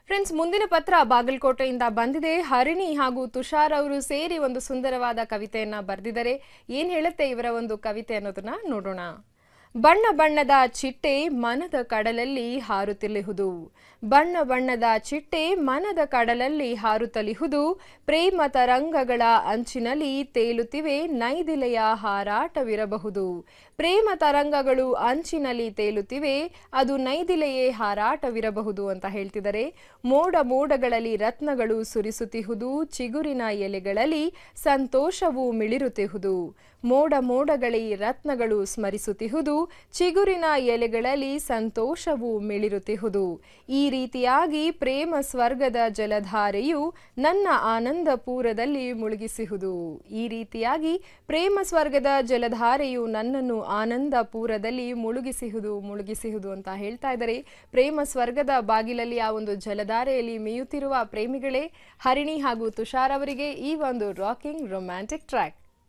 Friends, ಮುಂದಿನ ಪತ್ರ ಬಾಗಲಕೋಟೆಯಿಂದ ಬಂದಿದೆ. ಹರಿಣಿ ಹಾಗೂ ತುಷಾರ್ ಅವರು ಸೇರಿ ಒಂದು ಸುಂದರವಾದ ಕವಿತೆಯನ್ನ ಬರೆದಿದ್ದಾರೆ. ಏನ್ ಹೇಳುತ್ತೆ ಇವರ ಒಂದು ಕವಿತೆ ಅನ್ನೋದನ್ನ ನೋಡೋಣ. ಬಣ್ಣ ಬಣ್ಣದ ಚಿಟ್ಟೆ ಮನದ ಕಡಲಲ್ಲಿ ಹಾರುತ್ತಲಿಹುದು. ಬಣ್ಣ ಬಣ್ಣದ ಚಿಟ್ಟೆ ಮನದ ಕಡಲಲ್ಲಿ ಹಾರುತ್ತಲಿಹುದು. ಪ್ರೇಮ ತರಂಗಗಳ ಅಂಚಿನಲ್ಲಿ ತೇಲುತ್ತಿವೆ, ನೈದಿಲೆಯ ಹಾರಾಟವಿರಬಹುದು. ಪ್ರೇಮ ತರಂಗಗಳು ಅಂಚಿನಲ್ಲಿ ತೇಲುತ್ತಿವೆ, ಅದು ನೈದಿಲೆಯೇ ಹಾರಾಟವಿರಬಹುದು ಅಂತ ಹೇಳ್ತಿದ್ದಾರೆ. ಮೋಡ ಮೋಡಗಳಲ್ಲಿ ರತ್ನಗಳು ಸುರಿಸುತ್ತಿಹುದು, ಚಿಗುರಿನ ಎಲೆಗಳಲ್ಲಿ ಸಂತೋಷವು ಮಿಳಿರುತ್ತಿಹುದು. ಮೋಡ ಮೋಡಗಳಿ ರತ್ನಗಳು ಸ್ಮರಿಸುತ್ತಿಹುದು, ಚಿಗುರಿನ ಎಲೆಗಳಲ್ಲಿ ಸಂತೋಷವು ಮಿಳಿರುತ್ತಿಹುದು. ಈ ರೀತಿಯಾಗಿ ಪ್ರೇಮ ಸ್ವರ್ಗದ ಜಲಧಾರೆಯು ನನ್ನ ಆನಂದಪೂರದಲ್ಲಿ ಮುಳುಗಿಸಿಹುದು. ಈ ರೀತಿಯಾಗಿ ಪ್ರೇಮ ಸ್ವರ್ಗದ ಜಲಧಾರೆಯು ನನ್ನನ್ನು ಆನಂದಪೂರದಲ್ಲಿ ಮುಳುಗಿಸಿಹುದು ಅಂತ ಹೇಳ್ತಾ ಇದ್ದಾರೆ. ಪ್ರೇಮ ಸ್ವರ್ಗದ ಬಾಗಿಲಲ್ಲಿ ಆ ಒಂದು ಜಲಧಾರೆಯಲ್ಲಿ ಮೇಯುತ್ತಿರುವ ಪ್ರೇಮಿಗಳೇ ಹರಿಣಿ ಹಾಗೂ ತುಷಾರ್ ಅವರಿಗೆ ಈ ಒಂದು ರಾಕಿಂಗ್ ರೊಮ್ಯಾಂಟಿಕ್ ಟ್ರ್ಯಾಕ್.